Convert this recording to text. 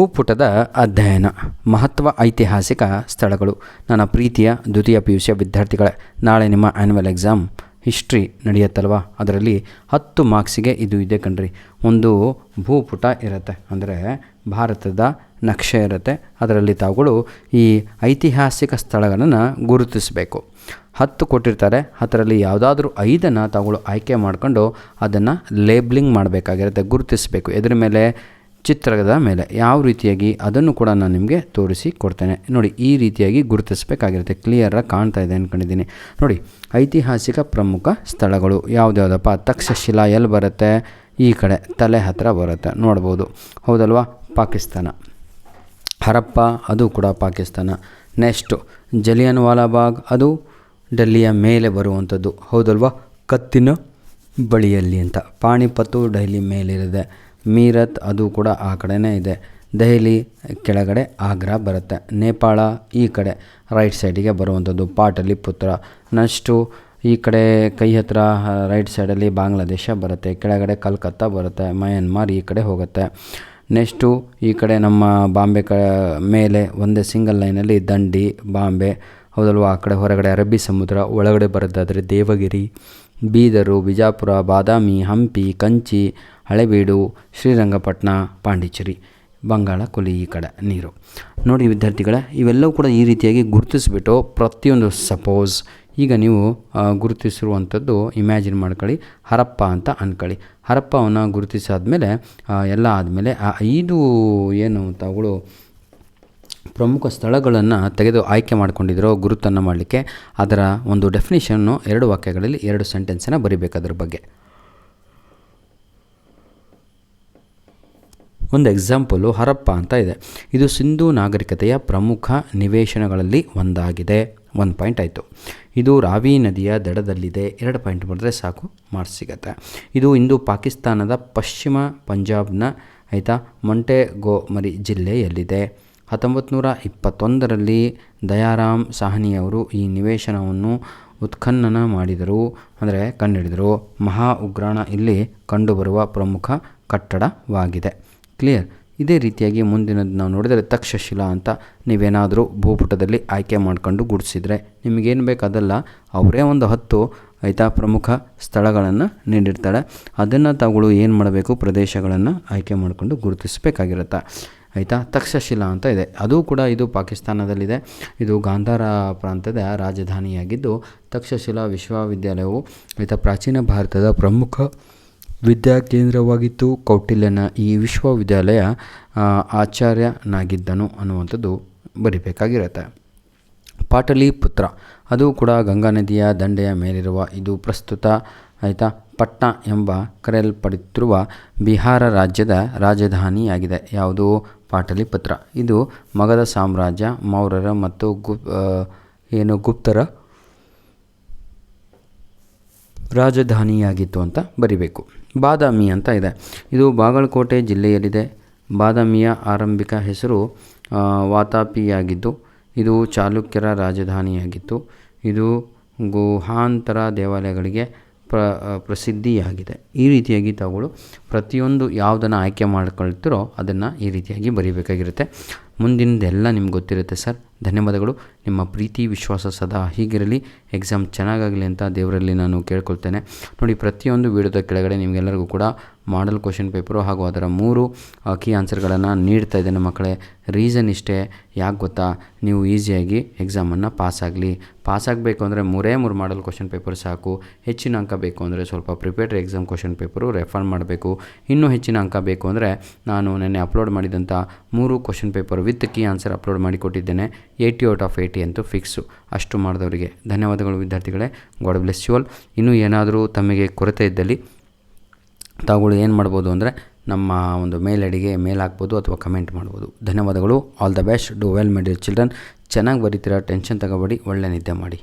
ಭೂಪುಟದ ಅಧ್ಯಯನ ಮಹತ್ವ ಐತಿಹಾಸಿಕ ಸ್ಥಳಗಳು. ನನ್ನ ಪ್ರೀತಿಯ ದ್ವಿತೀಯ PUC ವಿದ್ಯಾರ್ಥಿಗಳೇ, ನಾಳೆ ನಿಮ್ಮ ಆ್ಯನ್ಯುವಲ್ ಎಕ್ಸಾಮ್ ಹಿಸ್ಟ್ರಿ ನಡೆಯುತ್ತಲ್ವ, ಅದರಲ್ಲಿ 10 ಮಾರ್ಕ್ಸಿಗೆ ಇದು ಇದೆ ಕಣ್ರಿ. ಒಂದು ಭೂಪುಟ ಇರುತ್ತೆ, ಅಂದರೆ ಭಾರತದ ನಕ್ಷೆ ಇರುತ್ತೆ. ಅದರಲ್ಲಿ ತಾವುಗಳು ಈ ಐತಿಹಾಸಿಕ ಸ್ಥಳಗಳನ್ನು ಗುರುತಿಸಬೇಕು. 10 ಕೊಟ್ಟಿರ್ತಾರೆ, ಅದರಲ್ಲಿ ಯಾವುದಾದ್ರೂ 5 ತಾವುಗಳು ಆಯ್ಕೆ ಮಾಡಿಕೊಂಡು ಅದನ್ನು ಲೇಬ್ಲಿಂಗ್ ಮಾಡಬೇಕಾಗಿರುತ್ತೆ, ಗುರುತಿಸಬೇಕು. ಎದ್ರ ಮೇಲೆ, ಚಿತ್ರದ ಮೇಲೆ ಯಾವ ರೀತಿಯಾಗಿ ಅದನ್ನು ಕೂಡ ನಾನು ನಿಮಗೆ ತೋರಿಸಿ ಕೊಡ್ತೇನೆ. ನೋಡಿ, ಈ ರೀತಿಯಾಗಿ ಗುರುತಿಸಬೇಕಾಗಿರುತ್ತೆ. ಕ್ಲಿಯರಾಗಿ ಕಾಣ್ತಾ ಇದೆ ಅಂದ್ಕೊಂಡಿದ್ದೀನಿ. ನೋಡಿ, ಐತಿಹಾಸಿಕ ಪ್ರಮುಖ ಸ್ಥಳಗಳು ಯಾವುದ್ಯಾವುದಪ್ಪ? ತಕ್ಷಶಿಲಾ ಎಲ್ಲಿ ಬರುತ್ತೆ? ಈ ಕಡೆ ತಲೆ ಹತ್ತಿರ ಬರುತ್ತೆ, ನೋಡ್ಬೋದು, ಹೌದಲ್ವಾ? ಪಾಕಿಸ್ತಾನ. ಹರಪ್ಪ, ಅದು ಕೂಡ ಪಾಕಿಸ್ತಾನ. ನೆಕ್ಸ್ಟು ಜಲಿಯನ್ ವಾಲಾಬಾಗ್, ಅದು ಡೆಲ್ಲಿಯ ಮೇಲೆ ಬರುವಂಥದ್ದು, ಹೌದಲ್ವಾ? ಕತ್ತಿನ ಬಳಿಯಲ್ಲಿ ಅಂತ. ಪಾಣಿಪತ್ತು ಡೆಲ್ಲಿ ಮೇಲಿದೆ. ಮೀರತ್, ಅದು ಕೂಡ ಆ ಕಡೆನೇ ಇದೆ. ದೆಹಲಿ ಕೆಳಗಡೆ ಆಗ್ರಾ ಬರುತ್ತೆ. ನೇಪಾಳ ಈ ಕಡೆ ರೈಟ್ ಸೈಡಿಗೆ ಬರುವಂಥದ್ದು, ಪಾಟಲಿಪುತ್ರ. ನೆಕ್ಸ್ಟು ಈ ಕಡೆ ಕೈ ಹತ್ರ ರೈಟ್ ಸೈಡಲ್ಲಿ ಬಾಂಗ್ಲಾದೇಶ ಬರುತ್ತೆ, ಕೆಳಗಡೆ ಕಲ್ಕತ್ತಾ ಬರುತ್ತೆ. ಮಯನ್ಮಾರ್ ಈ ಕಡೆ ಹೋಗುತ್ತೆ. ನೆಕ್ಸ್ಟು ಈ ಕಡೆ ನಮ್ಮ ಬಾಂಬೆ ಮೇಲೆ ಒಂದೇ ಸಿಂಗಲ್ ಲೈನಲ್ಲಿ ದಂಡಿ, ಬಾಂಬೆ, ಹೌದಲ್ವ? ಆ ಕಡೆ ಹೊರಗಡೆ ಅರಬ್ಬಿ ಸಮುದ್ರ, ಒಳಗಡೆ ಬರೋದಾದರೆ ದೇವಗಿರಿ, ಬೀದರು, ಬಿಜಾಪುರ, ಬಾದಾಮಿ, ಹಂಪಿ, ಕಂಚಿ, ಹಳೆಬೀಡು, ಶ್ರೀರಂಗಪಟ್ಟಣ, ಪಾಂಡಿಚೇರಿ, ಬಂಗಾಳ ಕೊಲ್ಲಿ ಈ ಕಡೆ ನೀರು. ನೋಡಿ ವಿದ್ಯಾರ್ಥಿಗಳೇ, ಇವೆಲ್ಲವೂ ಕೂಡ ಈ ರೀತಿಯಾಗಿ ಗುರುತಿಸ್ಬಿಟ್ಟು ಪ್ರತಿಯೊಂದು, ಸಪೋಸ್ ಈಗ ನೀವು ಗುರುತಿಸಿರುವಂಥದ್ದು ಇಮ್ಯಾಜಿನ್ ಮಾಡ್ಕೊಳ್ಳಿ, ಹರಪ್ಪ ಅಂತ ಅಂದ್ಕೊಳ್ಳಿ. ಹರಪ್ಪವನ್ನು ಗುರುತಿಸಾದ್ಮೇಲೆ ಎಲ್ಲ ಆದಮೇಲೆ ಆ 5 ಏನು ತಾವುಗಳು ಪ್ರಮುಖ ಸ್ಥಳಗಳನ್ನು ತೆಗೆದು ಆಯ್ಕೆ ಮಾಡ್ಕೊಂಡಿರೋ ಗುರುತನ್ನು ಮಾಡಲಿಕ್ಕೆ ಅದರ ಒಂದು ಡೆಫಿನಿಷನ್ನು 2 ವಾಕ್ಯಗಳಲ್ಲಿ 2 ಸೆಂಟೆನ್ಸನ್ನು ಬರೀಬೇಕು. ಅದ್ರ ಬಗ್ಗೆ ಒಂದು ಎಕ್ಸಾಂಪಲು ಹರಪ್ಪ ಅಂತ ಇದೆ. ಇದು ಸಿಂಧೂ ನಾಗರಿಕತೆಯ ಪ್ರಮುಖ ನಿವೇಶನಗಳಲ್ಲಿ ಒಂದಾಗಿದೆ. 1 ಪಾಯಿಂಟ್ ಆಯಿತು. ಇದು ರಾವಿ ನದಿಯ ದಡದಲ್ಲಿದೆ. 2 ಪಾಯಿಂಟ್ ಬರೆದ್ರೆ ಸಾಕು, ಮಾರ್ಕ್ಸ್ ಸಿಗುತ್ತೆ. ಇದು ಇಂದು ಪಾಕಿಸ್ತಾನದ ಪಶ್ಚಿಮ ಪಂಜಾಬ್ನ ಮೊಂಟೆಗೋಮರಿ ಜಿಲ್ಲೆಯಲ್ಲಿದೆ. 1921ರಲ್ಲಿ ದಯಾರಾಮ್ ಸಾಹನಿಯವರು ಈ ನಿವೇಶನವನ್ನು ಉತ್ಖನನ ಮಾಡಿದರು, ಅಂದರೆ ಕಂಡುಹಿಡಿದರು. ಮಹಾ ಉಗ್ರಾಣ ಇಲ್ಲಿ ಕಂಡುಬರುವ ಪ್ರಮುಖ ಕಟ್ಟಡವಾಗಿದೆ. ಕ್ಲಿಯರ್? ಇದೇ ರೀತಿಯಾಗಿ ಮುಂದಿನದು ನಾವು ನೋಡಿದರೆ ತಕ್ಷಶಿಲಾ ಅಂತ ನೀವೇನಾದರೂ ಭೂಪುಟದಲ್ಲಿ ಆಯ್ಕೆ ಮಾಡ್ಕೊಂಡು ಗುಡಿಸಿದರೆ ನಿಮಗೇನು ಬೇಕು ಅದೆಲ್ಲ ಅವರೇ ಒಂದು 10 ಪ್ರಮುಖ ಸ್ಥಳಗಳನ್ನು ನೀಡಿರ್ತಾಳೆ. ಅದನ್ನು ತಾವುಗಳು ಏನು ಮಾಡಬೇಕು? ಪ್ರದೇಶಗಳನ್ನು ಆಯ್ಕೆ ಮಾಡಿಕೊಂಡು ಗುರುತಿಸಬೇಕಾಗಿರುತ್ತೆ. ತಕ್ಷಶಿಲಾ ಅಂತ ಇದೆ, ಅದು ಕೂಡ ಇದು ಪಾಕಿಸ್ತಾನದಲ್ಲಿದೆ. ಇದು ಗಾಂಧಾರ ಪ್ರಾಂತ್ಯದ ರಾಜಧಾನಿಯಾಗಿದ್ದು, ತಕ್ಷಶಿಲಾ ವಿಶ್ವವಿದ್ಯಾಲಯವು ಪ್ರಾಚೀನ ಭಾರತದ ಪ್ರಮುಖ ವಿದ್ಯಾಕೇಂದ್ರವಾಗಿತ್ತು. ಕೌಟಿಲ್ಯನ ಈ ವಿಶ್ವವಿದ್ಯಾಲಯ ಆಚಾರ್ಯನಾಗಿದ್ದನು ಅನ್ನುವಂಥದ್ದು ಬರಿಬೇಕಾಗಿರುತ್ತೆ. ಪಾಟಲಿಪುತ್ರ, ಅದು ಕೂಡ ಗಂಗಾ ನದಿಯ ದಂಡೆಯ ಮೇಲಿರುವ, ಇದು ಪ್ರಸ್ತುತ ಪಟ್ನಾ ಎಂಬ ಕರೆಯಲ್ಪಡುತ್ತಿರುವ ಬಿಹಾರ ರಾಜ್ಯದ ರಾಜಧಾನಿಯಾಗಿದೆ. ಯಾವುದು? ಪಾಟಲಿಪುತ್ರ. ಇದು ಮಗಧ ಸಾಮ್ರಾಜ್ಯ, ಮೌರ್ಯರ ಮತ್ತು ಗುಪ್ತರ ರಾಜಧಾನಿಯಾಗಿತ್ತು ಅಂತ ಬರಿಬೇಕು. ಬಾದಾಮಿ ಅಂತ ಇದೆ. ಇದು ಬಾಗಲಕೋಟೆ ಜಿಲ್ಲೆಯಲ್ಲಿದೆ. ಬಾದಾಮಿಯ ಆರಂಭಿಕ ಹೆಸರು ವಾತಾಪಿಯಾಗಿದ್ದು, ಇದು ಚಾಲುಕ್ಯರ ರಾಜಧಾನಿಯಾಗಿತ್ತು. ಇದು ಗುಹಾಂತರ ದೇವಾಲಯಗಳಿಗೆ ಪ್ರಸಿದ್ಧಿಯಾಗಿದೆ. ಈ ರೀತಿಯಾಗಿ ತಾವುಗಳು ಪ್ರತಿಯೊಂದು ಯಾವುದನ್ನು ಆಯ್ಕೆ ಮಾಡ್ಕೊಳ್ತಿರೋ ಅದನ್ನು ಈ ರೀತಿಯಾಗಿ ಬರೀಬೇಕಾಗಿರುತ್ತೆ. ಮುಂದಿನದೆಲ್ಲ ನಿಮ್ಗೆ ಗೊತ್ತಿರುತ್ತೆ ಸರ್. ಧನ್ಯವಾದಗಳು. ನಿಮ್ಮ ಪ್ರೀತಿ ವಿಶ್ವಾಸ ಸದಾ ಹೀಗಿರಲಿ. ಎಕ್ಸಾಮ್ ಚೆನ್ನಾಗಾಗಲಿ ಅಂತ ದೇವರಲ್ಲಿ ನಾನು ಕೇಳ್ಕೊಳ್ತೇನೆ. ನೋಡಿ, ಪ್ರತಿಯೊಂದು ವಿಡಿಯೋದ ಕೆಳಗಡೆ ನಿಮಗೆಲ್ಲರಿಗೂ ಕೂಡ ಮಾಡಲ್ ಕ್ವಶನ್ ಪೇಪರು ಹಾಗೂ ಅದರ 3 ಕೀ ಆನ್ಸರ್ಗಳನ್ನು ನೀಡ್ತಾ ಇದ್ದೇನೆ ಮಕ್ಕಳೇ. ರೀಸನ್ ಇಷ್ಟೇ, ಯಾಕೆ ಗೊತ್ತಾ? ನೀವು ಈಸಿಯಾಗಿ ಎಕ್ಸಾಮನ್ನು ಪಾಸಾಗಬೇಕು ಅಂದರೆ 3 ಮಾಡಲ್ ಕ್ವಶನ್ ಪೇಪರ್ ಸಾಕು. ಹೆಚ್ಚಿನ ಅಂಕ ಬೇಕು ಅಂದರೆ ಸ್ವಲ್ಪ prepared exam question paper refer ಮಾಡಬೇಕು. ಇನ್ನೂ ಹೆಚ್ಚಿನ ಅಂಕ ಬೇಕು ಅಂದರೆ ನಾನು ನೆನ್ನೆ ಅಪ್ಲೋಡ್ ಮಾಡಿದಂಥ 3 question paper with key answer upload ಮಾಡಿಕೊಟ್ಟಿದ್ದೇನೆ. 80 ಔಟ್ ಆಫ್ 80 ಅಂತೂ ಫಿಕ್ಸು. ಅಷ್ಟು ಮಾಡಿದವರಿಗೆ ಧನ್ಯವಾದಗಳು ವಿದ್ಯಾರ್ಥಿಗಳೇ. God bless you all. ಇನ್ನೂ ಏನಾದರೂ ತಮಗೆ ಕೊರತೆ ಇದ್ದಲ್ಲಿ ತಾವುಗಳು ಏನು ಮಾಡ್ಬೋದು ಅಂದರೆ ನಮ್ಮ ಒಂದು ಮೇಲ್ ಐಡಿಗೆ ಮೇಲ್ ಹಾಕ್ಬೋದು ಅಥವಾ ಕಮೆಂಟ್ ಮಾಡ್ಬೋದು. ಧನ್ಯವಾದಗಳು. All the best. Do well my dear children. ಚೆನ್ನಾಗಿ ಬರೀತೀರಾ, ಟೆನ್ಷನ್ ತಗೋಬೇಡಿ, ಒಳ್ಳೆ ನಿದ್ದೆ ಮಾಡಿ.